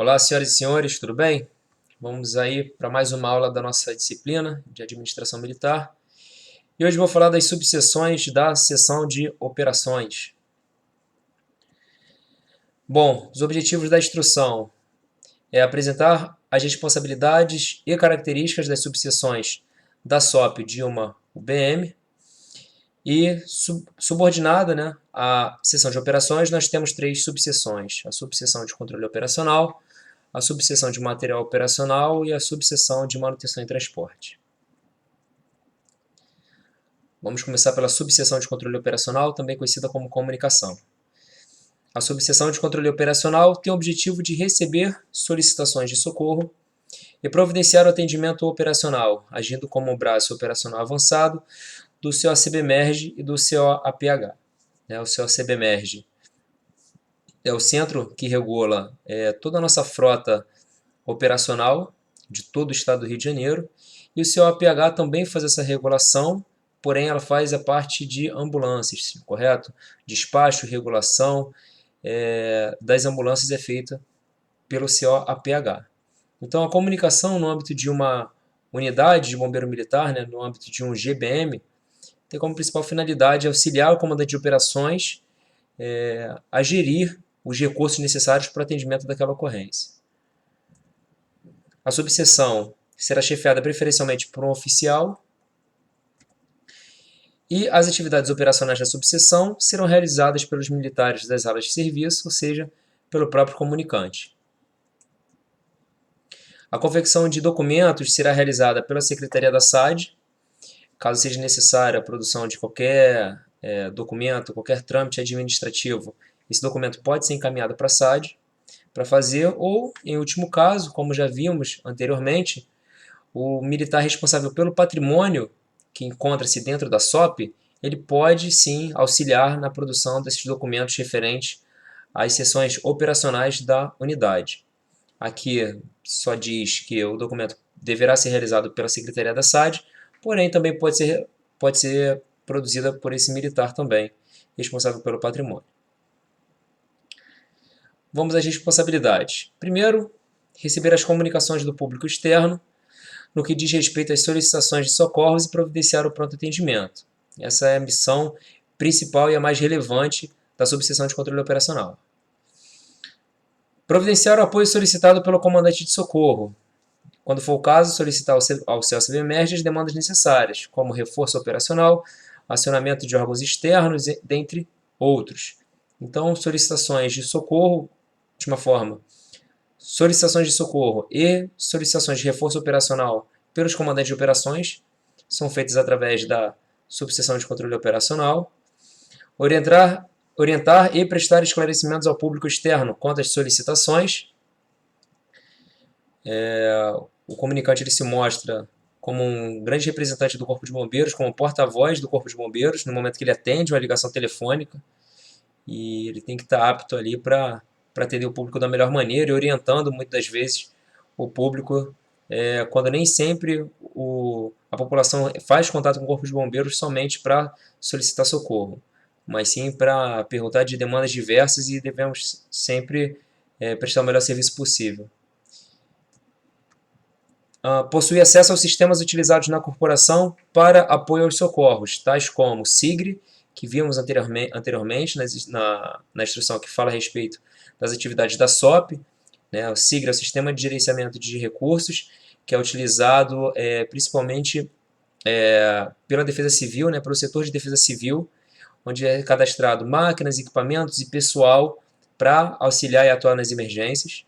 Olá, senhoras e senhores, tudo bem? Vamos aí para mais uma aula da nossa disciplina de Administração Militar. E hoje vou falar das subseções da seção de operações. Bom, os objetivos da instrução é apresentar as responsabilidades e características das subseções da SOP de uma UBM e subordinada, né, à seção de operações, nós temos três subseções: a subseção de controle operacional, a subseção de material operacional e a subseção de manutenção e transporte. Vamos começar pela subseção de controle operacional, também conhecida como comunicação. A subseção de controle operacional tem o objetivo de receber solicitações de socorro e providenciar o atendimento operacional, agindo como um braço operacional avançado do COCB-MERG e do COAPH. O COCB-MERG é o centro que regula toda a nossa frota operacional de todo o estado do Rio de Janeiro, e o COAPH também faz essa regulação, porém ela faz a parte de ambulâncias, correto? Despacho e regulação das ambulâncias é feita pelo COAPH. Então a comunicação no âmbito de uma unidade de bombeiro militar, né, no âmbito de um GBM, tem como principal finalidade auxiliar o comandante de operações a gerir os recursos necessários para o atendimento daquela ocorrência. A subseção será chefiada preferencialmente por um oficial e as atividades operacionais da subseção serão realizadas pelos militares das áreas de serviço, ou seja, pelo próprio comunicante. A confecção de documentos será realizada pela Secretaria da SAD. Caso seja necessária a produção de qualquer documento, qualquer trâmite administrativo, esse documento pode ser encaminhado para a SAD para fazer, ou, em último caso, como já vimos anteriormente, o militar responsável pelo patrimônio que encontra-se dentro da SOP, ele pode sim auxiliar na produção desses documentos referentes às seções operacionais da unidade. Aqui só diz que o documento deverá ser realizado pela Secretaria da SAD, porém também pode ser produzida por esse militar também, responsável pelo patrimônio. Vamos às responsabilidades. Primeiro, receber as comunicações do público externo, no que diz respeito às solicitações de socorros e providenciar o pronto atendimento. Essa é a missão principal e a mais relevante da subseção de controle operacional. Providenciar o apoio solicitado pelo comandante de socorro. Quando for o caso, solicitar ao COCB-MERG as demandas necessárias, como reforço operacional, acionamento de órgãos externos, dentre outros. Então, solicitações de socorro, de uma forma, solicitações de socorro e solicitações de reforço operacional pelos comandantes de operações são feitas através da subseção de controle operacional. Orientar e prestar esclarecimentos ao público externo quanto às solicitações. O comunicante ele se mostra como um grande representante do Corpo de Bombeiros, como porta-voz do Corpo de Bombeiros, no momento que ele atende uma ligação telefônica, e ele tem que estar apto ali para atender o público da melhor maneira e orientando muitas das vezes o público, quando nem sempre a população faz contato com o Corpo de Bombeiros somente para solicitar socorro, mas sim para perguntar de demandas diversas, e devemos sempre prestar o melhor serviço possível. Possui acesso aos sistemas utilizados na corporação para apoio aos socorros, tais como SIGRE, que vimos anteriormente na instrução que fala a respeito das atividades da SOP. O SIGRE é o Sistema de Gerenciamento de Recursos, que é utilizado principalmente pela Defesa Civil, pelo setor de Defesa Civil, onde é cadastrado máquinas, equipamentos e pessoal para auxiliar e atuar nas emergências.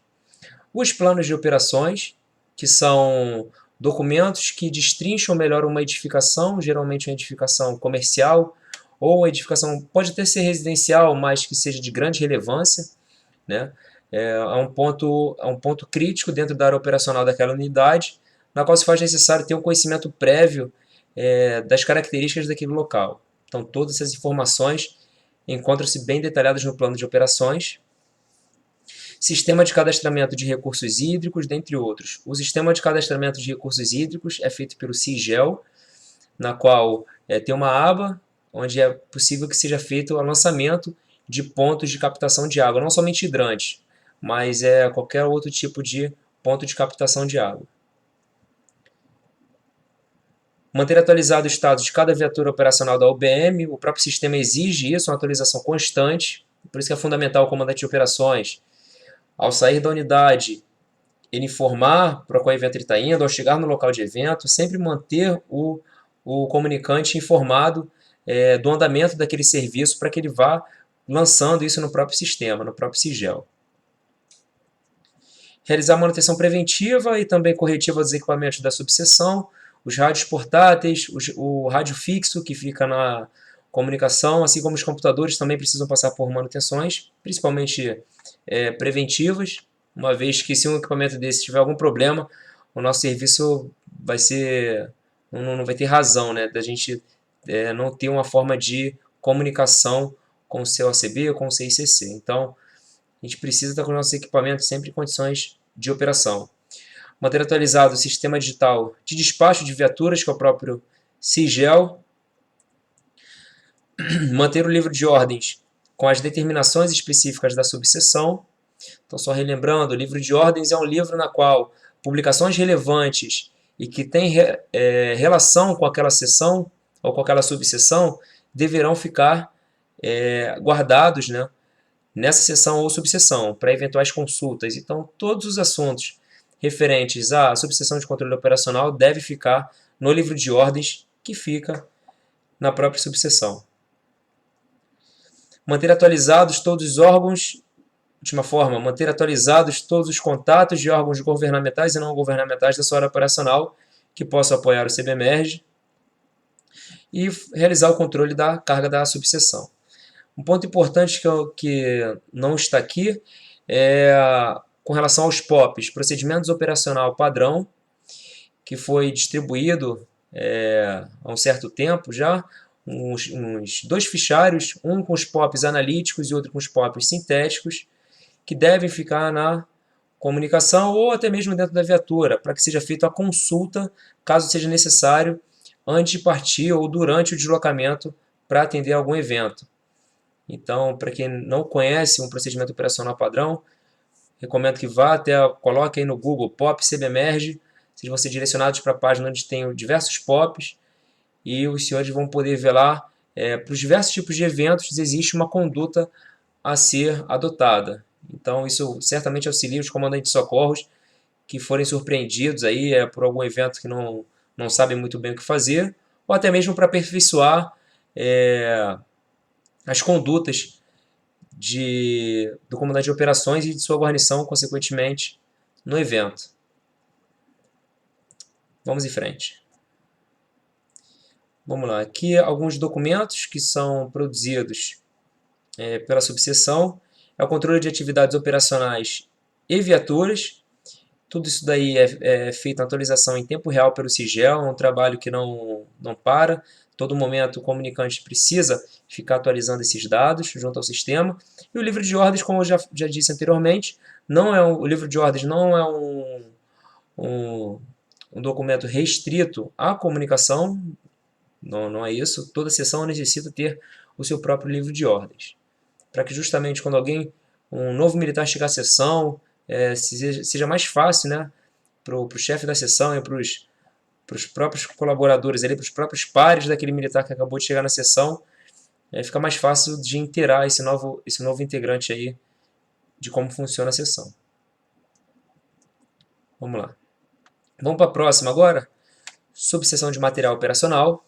Os planos de operações, que são documentos que destrincham melhor uma edificação, geralmente uma edificação comercial, ou uma edificação, pode até ser residencial, mas que seja de grande relevância, é um ponto crítico dentro da área operacional daquela unidade, na qual se faz necessário ter um conhecimento prévio das características daquele local. Então, todas essas informações encontram-se bem detalhadas no plano de operações. Sistema de cadastramento de recursos hídricos, dentre outros. O sistema de cadastramento de recursos hídricos é feito pelo CIGEL, na qual tem uma aba onde é possível que seja feito o lançamento de pontos de captação de água, não somente hidrantes, mas é qualquer outro tipo de ponto de captação de água. Manter atualizado o estado de cada viatura operacional da UBM, o próprio sistema exige isso, uma atualização constante, por isso que é fundamental o comandante de operações, ao sair da unidade, ele informar para qual evento ele está indo, ao chegar no local de evento, sempre manter o comunicante informado do andamento daquele serviço para que ele vá lançando isso no próprio sistema, no próprio Sigel. Realizar manutenção preventiva e também corretiva dos equipamentos da subseção, os rádios portáteis, o rádio fixo que fica na comunicação, assim como os computadores também precisam passar por manutenções, principalmente preventivas, uma vez que se um equipamento desse tiver algum problema, o nosso serviço vai ser, não vai ter razão, né, da gente não ter uma forma de comunicação com o COCB ou com o CICC. Então, a gente precisa estar com os nossos equipamentos sempre em condições de operação. Manter atualizado o sistema digital de despacho de viaturas, que é o próprio Sigel. Manter o livro de ordens com as determinações específicas da subseção. Então, só relembrando, o livro de ordens é um livro na qual publicações relevantes e que têm relação com aquela seção ou com aquela subseção deverão ficar guardados, né, nessa seção ou subseção, para eventuais consultas. Então, todos os assuntos referentes à subseção de controle operacional devem ficar no livro de ordens que fica na própria subseção. Manter atualizados todos os órgãos, última forma, manter atualizados todos os contatos de órgãos governamentais e não governamentais da sua área operacional que possam apoiar o CBMERG e realizar o controle da carga da subseção. Um ponto importante que não está aqui é com relação aos POPs, procedimentos operacional padrão, que foi distribuído há um certo tempo já, uns 2 fichários, um com os POPs analíticos e outro com os POPs sintéticos, que devem ficar na comunicação ou até mesmo dentro da viatura, para que seja feita a consulta, caso seja necessário, antes de partir ou durante o deslocamento para atender algum evento. Então, para quem não conhece um procedimento operacional padrão, recomendo que vá coloque aí no Google POP CBMERG, vocês vão ser direcionados para a página onde tem diversos POPs e os senhores vão poder ver lá, para os diversos tipos de eventos existe uma conduta a ser adotada. Então, isso certamente auxilia os comandantes de socorros que forem surpreendidos aí, por algum evento que não sabem muito bem o que fazer, ou até mesmo para aperfeiçoar as condutas do comandante de operações e de sua guarnição, consequentemente, no evento. Vamos em frente. Vamos lá. Aqui alguns documentos que são produzidos pela subseção. É o controle de atividades operacionais e viaturas. Tudo isso daí é feito na atualização em tempo real pelo Sigel, é um trabalho que não para. Todo momento o comunicante precisa ficar atualizando esses dados junto ao sistema. E o livro de ordens, como eu já disse anteriormente, o livro de ordens não é um documento restrito à comunicação, não é isso. Toda seção necessita ter o seu próprio livro de ordens, para que justamente quando um novo militar chegar à seção, seja mais fácil, né, para o chefe da seção e para os próprios colaboradores, para os próprios pares daquele militar que acabou de chegar na seção, fica mais fácil de inteirar esse novo integrante aí de como funciona a seção. Vamos lá. Vamos para a próxima agora. Subseção de material operacional,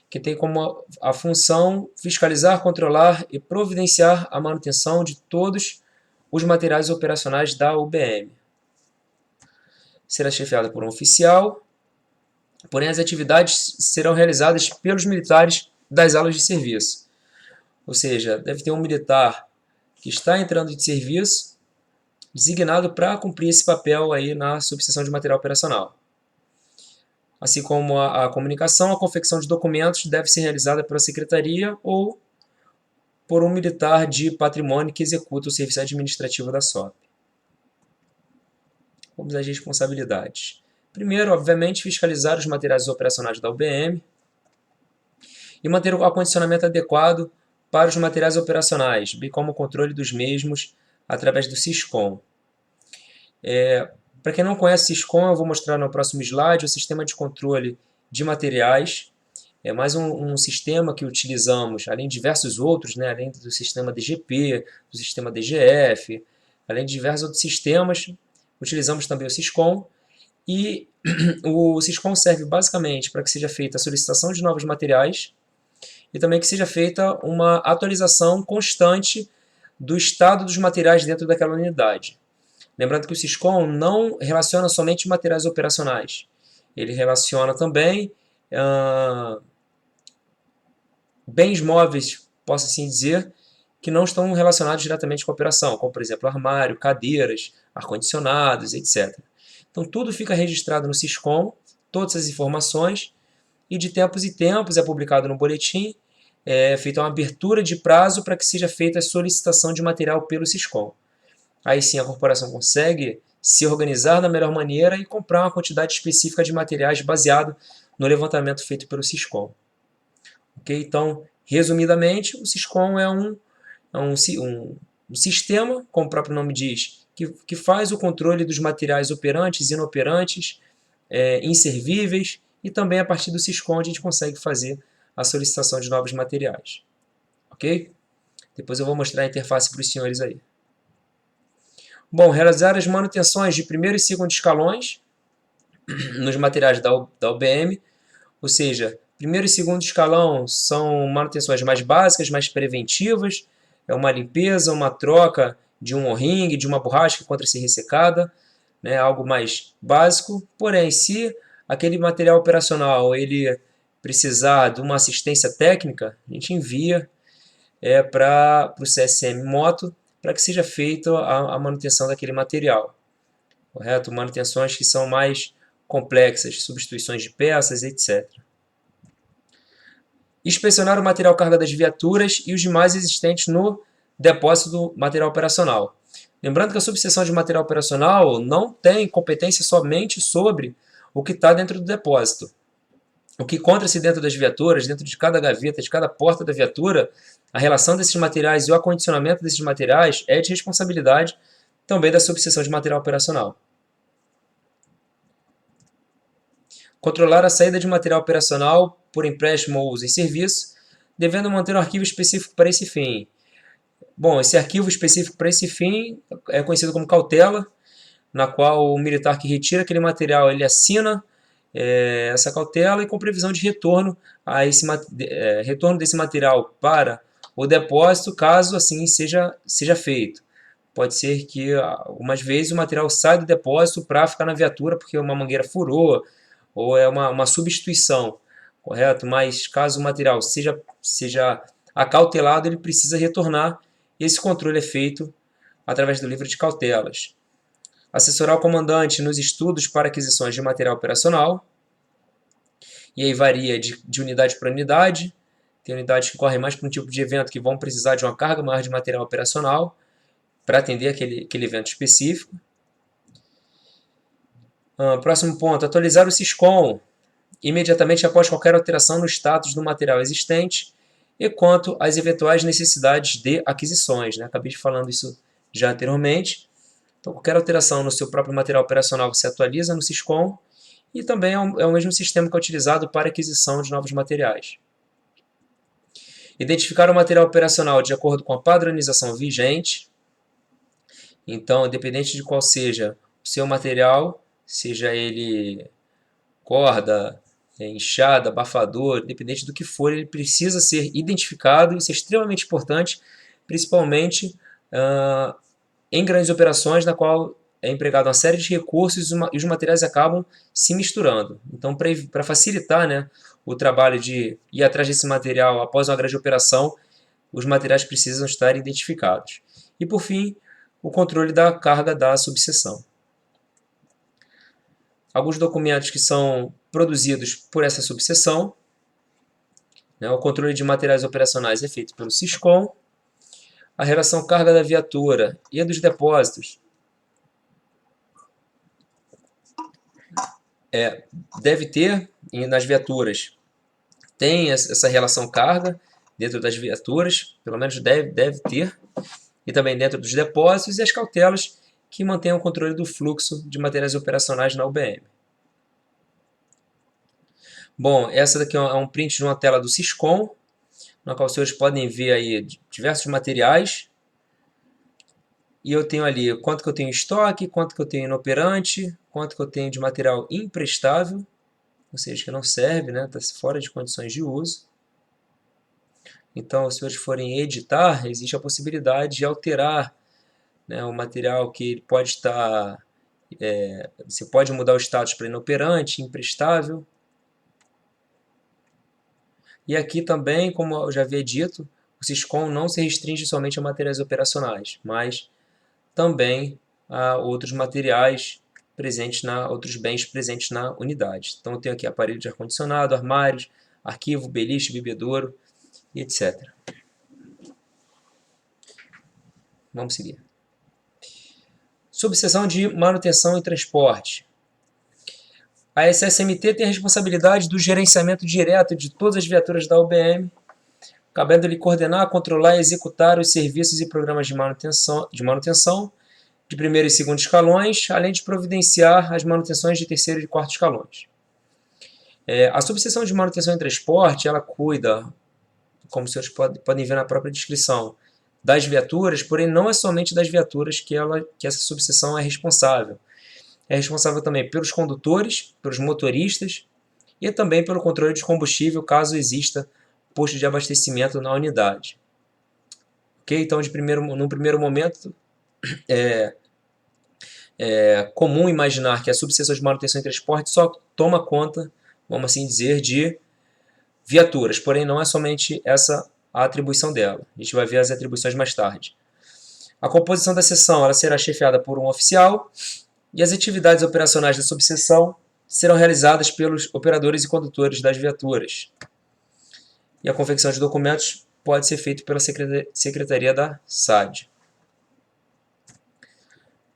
que tem como a função fiscalizar, controlar e providenciar a manutenção de todos os materiais operacionais da UBM. Será chefiada por um oficial, porém as atividades serão realizadas pelos militares das aulas de serviço. Ou seja, deve ter um militar que está entrando de serviço, designado para cumprir esse papel aí na subseção de material operacional. Assim como a comunicação, a confecção de documentos deve ser realizada pela secretaria ou por um militar de patrimônio que executa o serviço administrativo da SOP. Vamos às responsabilidades. Primeiro, obviamente, fiscalizar os materiais operacionais da UBM e manter o acondicionamento adequado para os materiais operacionais, bem como o controle dos mesmos através do Syscom. Para quem não conhece Syscom, eu vou mostrar no próximo slide o sistema de controle de materiais. É mais um sistema que utilizamos, além de diversos outros, né, além do sistema DGP, do sistema DGF, além de diversos outros sistemas, utilizamos também o Syscom. E o Syscom serve basicamente para que seja feita a solicitação de novos materiais e também que seja feita uma atualização constante do estado dos materiais dentro daquela unidade. Lembrando que o Syscom não relaciona somente materiais operacionais. Ele relaciona também bens móveis, posso assim dizer, que não estão relacionados diretamente com a operação, como por exemplo armário, cadeiras, ar-condicionados, etc. Então tudo fica registrado no Syscom, todas as informações, e de tempos em tempos é publicado no boletim, é feita uma abertura de prazo para que seja feita a solicitação de material pelo Syscom. Aí sim a corporação consegue se organizar da melhor maneira e comprar uma quantidade específica de materiais baseado no levantamento feito pelo Syscom. Okay? Então, resumidamente, o Syscom é um sistema, como o próprio nome diz, que faz o controle dos materiais operantes, inoperantes, inservíveis, e também a partir do Syscom a gente consegue fazer a solicitação de novos materiais. Ok? Depois eu vou mostrar a interface para os senhores aí. Bom, realizar as manutenções de primeiro e segundo escalões nos materiais da UBM, ou seja, primeiro e segundo escalão são manutenções mais básicas, mais preventivas, é uma limpeza, uma troca de um O-ring, de uma borracha que encontra-se ressecada, né, algo mais básico. Porém, se aquele material operacional ele precisar de uma assistência técnica, a gente envia para o CSM Moto para que seja feita a manutenção daquele material. Correto? Manutenções que são mais complexas, substituições de peças, etc. Inspecionar o material carga das viaturas e os demais existentes no depósito do material operacional. Lembrando que a subseção de material operacional não tem competência somente sobre o que está dentro do depósito. O que encontra-se dentro das viaturas, dentro de cada gaveta, de cada porta da viatura, a relação desses materiais e o acondicionamento desses materiais é de responsabilidade também da subseção de material operacional. Controlar a saída de material operacional por empréstimo ou uso em serviço, devendo manter um arquivo específico para esse fim. Bom, esse arquivo específico para esse fim é conhecido como cautela, na qual o militar que retira aquele material ele assina essa cautela e com previsão de retorno retorno desse material para o depósito, caso assim seja feito. Pode ser que algumas vezes o material sai do depósito para ficar na viatura porque uma mangueira furou ou é uma substituição, correto? Mas caso o material seja acautelado, ele precisa retornar. Esse controle é feito através do livro de cautelas. Assessorar o comandante nos estudos para aquisições de material operacional. E aí varia de unidade para unidade. Tem unidades que correm mais para um tipo de evento que vão precisar de uma carga maior de material operacional para atender aquele evento específico. Próximo ponto, atualizar o Syscom imediatamente após qualquer alteração no status do material existente e quanto às eventuais necessidades de aquisições. Né? Acabei de falando isso já anteriormente. Então, qualquer alteração no seu próprio material operacional você atualiza no Syscom e também é o mesmo sistema que é utilizado para aquisição de novos materiais. Identificar o material operacional de acordo com a padronização vigente. Então, independente de qual seja o seu material, seja ele corda, enxada, abafador, independente do que for, ele precisa ser identificado. Isso é extremamente importante, principalmente em grandes operações, na qual é empregado uma série de recursos e os materiais acabam se misturando. Então, para facilitar, né, o trabalho de ir atrás desse material após uma grande operação, os materiais precisam estar identificados. E, por fim, o controle da carga da subseção. Alguns documentos que são produzidos por essa subseção. Né, o controle de materiais operacionais é feito pelo Syscom. A relação carga da viatura e dos depósitos deve ter, nas viaturas, tem essa relação carga dentro das viaturas, pelo menos deve ter. e também dentro dos depósitos, e as cautelas que mantêm o controle do fluxo de materiais operacionais na UBM. Bom, essa daqui é um print de uma tela do Siscom, na qual os senhores podem ver aí diversos materiais. E eu tenho ali quanto que eu tenho em estoque, quanto que eu tenho inoperante, quanto que eu tenho de material imprestável, ou seja, que não serve, né? Está fora de condições de uso. Então, se vocês forem editar, existe a possibilidade de alterar, né, o material que ele pode estar... você pode mudar o status para inoperante, imprestável. E aqui também, como eu já havia dito, o Siscom não se restringe somente a materiais operacionais, mas também a outros materiais presentes outros bens presentes na unidade. Então eu tenho aqui aparelho de ar-condicionado, armários, arquivo, beliche, bebedouro e etc. Vamos seguir. Subseção de manutenção e transporte. A SSMT tem a responsabilidade do gerenciamento direto de todas as viaturas da UBM, cabendo-lhe coordenar, controlar e executar os serviços e programas de manutenção de primeiro e segundo escalões, além de providenciar as manutenções de terceiro e quarto escalões. A subseção de manutenção e transporte, ela cuida, como vocês podem ver na própria descrição, das viaturas, porém não é somente das viaturas que essa subseção é responsável. É responsável também pelos condutores, pelos motoristas e também pelo controle de combustível, caso exista posto de abastecimento na unidade. Ok? Então, num primeiro momento, é comum imaginar que a subseção de manutenção e transporte só toma conta, vamos assim dizer, de viaturas, porém não é somente essa a atribuição dela. A gente vai ver as atribuições mais tarde. A composição da seção ela será chefiada por um oficial e as atividades operacionais da subseção serão realizadas pelos operadores e condutores das viaturas. E a confecção de documentos pode ser feita pela Secretaria da SAD.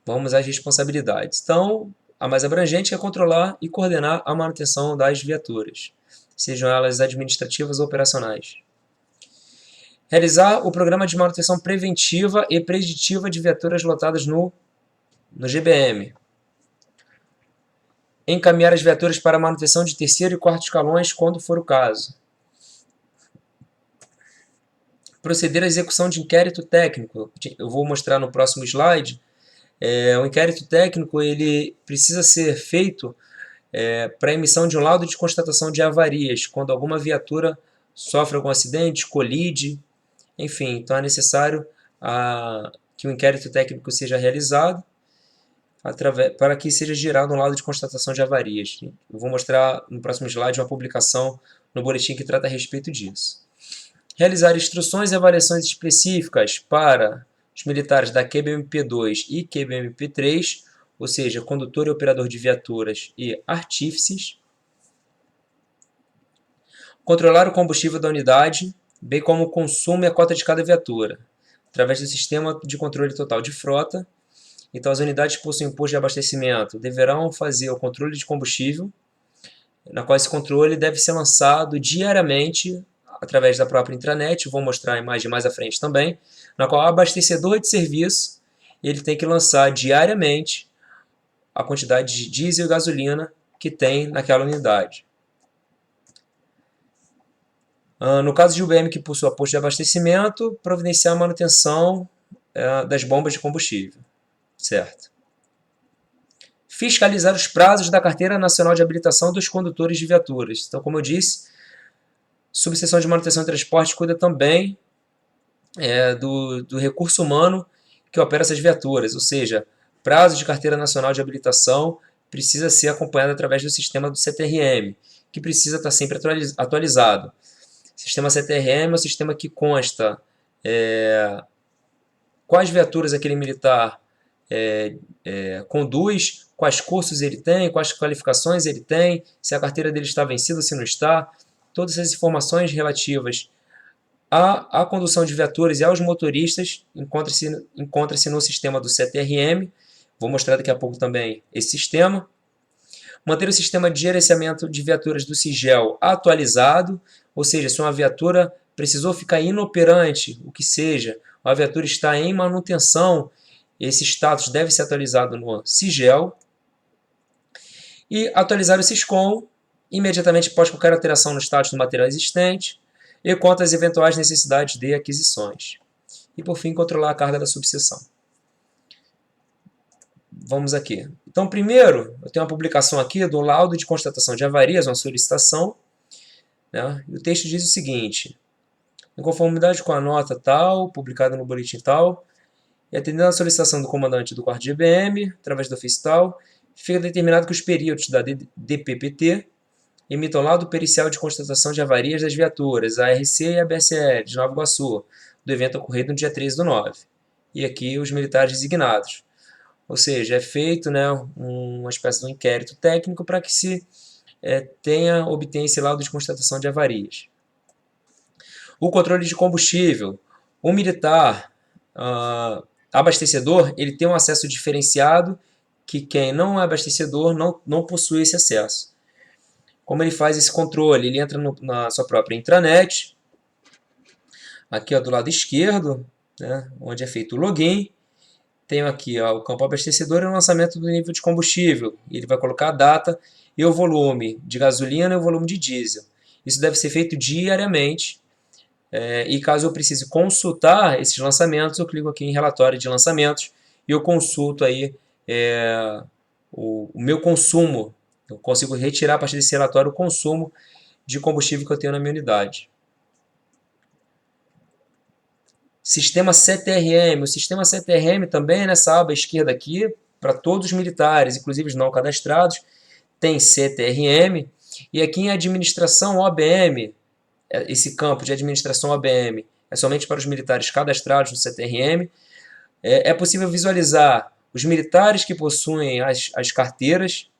Vamos às responsabilidades. Então, a mais abrangente é controlar e coordenar a manutenção das viaturas, sejam elas administrativas ou operacionais. Realizar o programa de manutenção preventiva e preditiva de viaturas lotadas no GBM. Encaminhar as viaturas para a manutenção de terceiro e quarto escalões, quando for o caso. Proceder à execução de inquérito técnico. Eu vou mostrar no próximo slide. O inquérito técnico ele precisa ser feito para a emissão de um laudo de constatação de avarias, quando alguma viatura sofre algum acidente, colide, enfim. Então é necessário que o inquérito técnico seja realizado para que seja gerado um laudo de constatação de avarias. Eu vou mostrar no próximo slide uma publicação no boletim que trata a respeito disso. Realizar instruções e avaliações específicas para os militares da QBMP2 e QBMP3, ou seja, condutor e operador de viaturas e artífices. Controlar o combustível da unidade, bem como o consumo e a cota de cada viatura, através do sistema de controle total de frota. Então, as unidades que possuem posto de abastecimento deverão fazer o controle de combustível, na qual esse controle deve ser lançado diariamente através da própria intranet. Vou mostrar a imagem mais à frente também, na qual o abastecedor de serviço ele tem que lançar diariamente a quantidade de diesel e gasolina que tem naquela unidade. No caso de UBM que possua posto de abastecimento, providenciar a manutenção das bombas de combustível. Certo. Fiscalizar os prazos da Carteira Nacional de Habilitação dos condutores de viaturas. Então, como eu disse, subseção de manutenção e transporte cuida também do recurso humano que opera essas viaturas, ou seja, prazo de Carteira Nacional de Habilitação precisa ser acompanhado através do sistema do CTRM, que precisa estar sempre atualizado. O sistema CTRM é o sistema que consta quais viaturas aquele militar conduz, quais cursos ele tem, quais qualificações ele tem, se a carteira dele está vencida ou se não está. Todas essas informações relativas à condução de viaturas e aos motoristas encontra-se no sistema do CTRM. Vou mostrar daqui a pouco também esse sistema. Manter o sistema de gerenciamento de viaturas do SIGEL atualizado, ou seja, se uma viatura precisou ficar inoperante, o que seja, a viatura está em manutenção, esse status deve ser atualizado no SIGEL, e atualizar o SISCOM imediatamente após qualquer alteração no status do material existente e quanto às eventuais necessidades de aquisições. E por fim, controlar a carga da subseção. Vamos aqui. Então, primeiro, eu tenho uma publicação aqui do laudo de constatação de avarias, uma solicitação, né? E o texto diz o seguinte: em conformidade com a nota tal, publicada no boletim tal, e atendendo à solicitação do comandante do quarto de GBM, através do ofício tal, fica determinado que os períodos da DPPT emitam laudo pericial de constatação de avarias das viaturas, a ARC e a BSL, de Nova Iguaçu, do evento ocorrido no dia 13/9. E aqui os militares designados. Ou seja, é feito, né, uma espécie de um inquérito técnico para que se obtenha esse laudo de constatação de avarias. O controle de combustível. O militar abastecedor, ele tem um acesso diferenciado que quem não é abastecedor não possui esse acesso. Como ele faz esse controle? Ele entra na sua própria intranet, aqui ó, do lado esquerdo, né, onde é feito o login. Tenho aqui ó, o campo abastecedor e o lançamento do nível de combustível. Ele vai colocar a data e o volume de gasolina e o volume de diesel. Isso deve ser feito diariamente. E caso eu precise consultar esses lançamentos, eu clico aqui em relatório de lançamentos e eu consulto aí o meu consumo. Eu consigo retirar a partir desse relatório o consumo de combustível que eu tenho na minha unidade. Sistema CTRM. O sistema CTRM também nessa aba esquerda aqui, para todos os militares, inclusive os não cadastrados, tem CTRM. E aqui em administração OBM, esse campo de administração OBM é somente para os militares cadastrados no CTRM. É possível visualizar os militares que possuem as carteiras.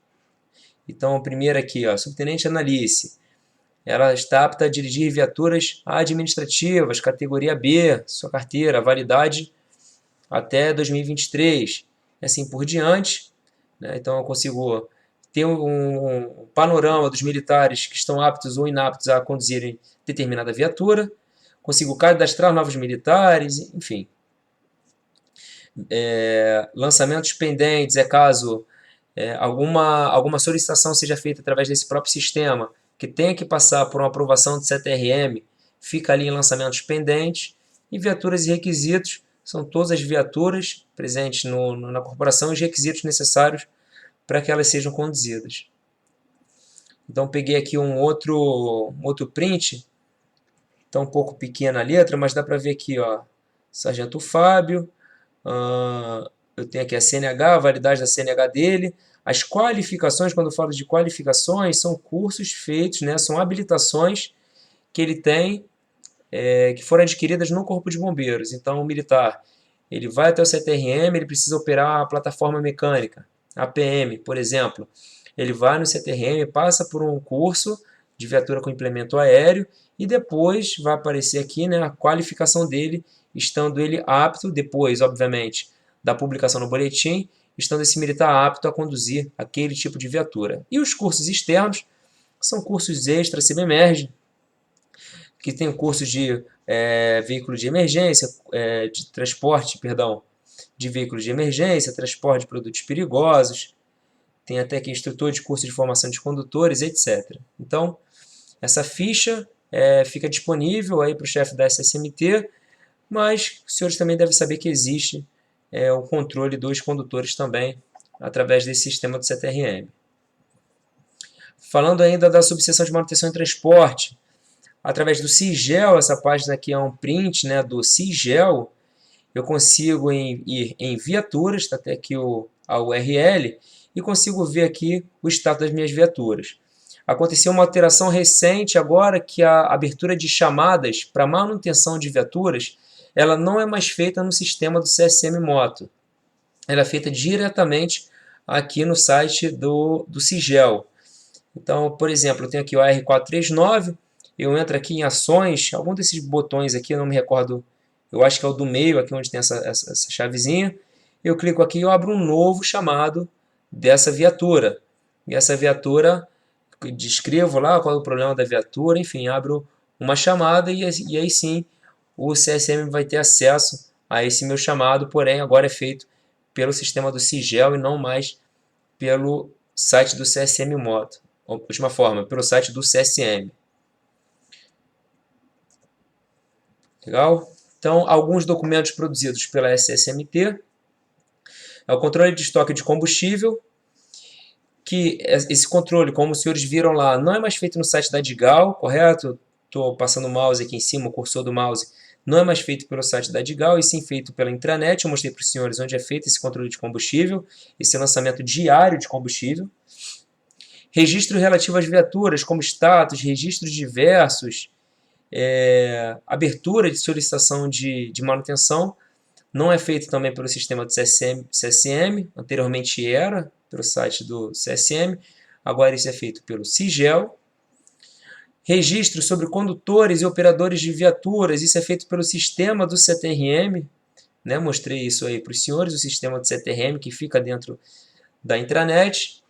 Então, a primeira aqui, ó, subtenente Analice. Ela está apta a dirigir viaturas administrativas, categoria B, sua carteira, validade até 2023, e assim por diante. Né? Então, eu consigo ter um panorama dos militares que estão aptos ou inaptos a conduzirem determinada viatura, consigo cadastrar novos militares, enfim. Lançamentos pendentes é caso alguma solicitação seja feita através desse próprio sistema, que tenha que passar por uma aprovação de CTRM, fica ali em lançamentos pendentes. E viaturas e requisitos são todas as viaturas presentes na corporação e os requisitos necessários para que elas sejam conduzidas. Então peguei aqui um outro print, está um pouco pequena a letra, mas dá para ver aqui, ó, Sargento Fábio, eu tenho aqui a CNH, a validade da CNH dele. As qualificações, quando eu falo de qualificações, são cursos feitos, né, são habilitações que ele tem, que foram adquiridas no Corpo de Bombeiros. Então, o militar, ele vai até o CTRM, ele precisa operar a plataforma mecânica, APM, por exemplo. Ele vai no CTRM, passa por um curso de viatura com implemento aéreo e depois vai aparecer aqui, né, a qualificação dele, estando ele apto, depois, obviamente, da publicação no boletim, estando esse militar apto a conduzir aquele tipo de viatura. E os cursos externos são cursos extra, CBMERG, que tem o curso de veículo de emergência, de transporte, perdão, de veículos de emergência, transporte de produtos perigosos, tem até aqui instrutor de curso de formação de condutores, etc. Então, essa ficha fica disponível aí para o chefe da SSMT, mas os senhores também devem saber que existe o controle dos condutores também, através desse sistema do CTRM. Falando ainda da subseção de manutenção e transporte, através do SIGEL, essa página aqui é um print, né, do SIGEL, eu consigo ir em viaturas, está até aqui a URL, e consigo ver aqui o status das minhas viaturas. Aconteceu uma alteração recente agora, que a abertura de chamadas para manutenção de viaturas, ela não é mais feita no sistema do CSM Moto. Ela é feita diretamente aqui no site do SIGEL. Então, por exemplo, eu tenho aqui o AR439, eu entro aqui em ações, algum desses botões aqui, eu não me recordo, eu acho que é o do meio, aqui onde tem essa chavezinha. Eu clico aqui e eu abro um novo chamado dessa viatura. E essa viatura, descrevo lá qual é o problema da viatura, enfim, abro uma chamada e aí sim o CSM vai ter acesso a esse meu chamado, porém agora é feito pelo sistema do Sigel e não mais pelo site do CSM Moto. Última forma, pelo site do CSM. Legal? Então, alguns documentos produzidos pela SSMT. É o controle de estoque de combustível, que esse controle, como os senhores viram lá, não é mais feito no site da Digal, correto? Estou passando o mouse aqui em cima, o cursor do mouse, não é mais feito pelo site da Digal, e sim feito pela intranet. Eu mostrei para os senhores onde é feito esse controle de combustível, esse lançamento diário de combustível. Registro relativo às viaturas, como status, registros diversos, abertura de solicitação de manutenção, não é feito também pelo sistema do CSM, anteriormente era pelo site do CSM, agora isso é feito pelo Sigel. Registro sobre condutores e operadores de viaturas, isso é feito pelo sistema do CTRM, né? Mostrei isso aí para os senhores, o sistema do CTRM que fica dentro da intranet.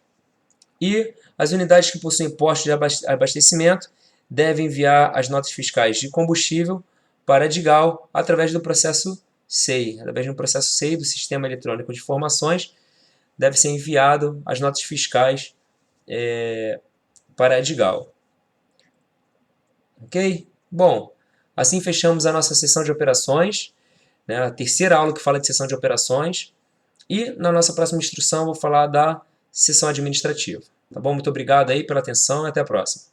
E as unidades que possuem postos de abastecimento devem enviar as notas fiscais de combustível para a Digal através do processo SEI. Através de um processo SEI do Sistema Eletrônico de Informações, deve ser enviado as notas fiscais para a Digal. Ok? Bom, assim fechamos a nossa sessão de operações, né, a terceira aula que fala de sessão de operações. E na nossa próxima instrução eu vou falar da sessão administrativa. Tá bom? Muito obrigado aí pela atenção e até a próxima.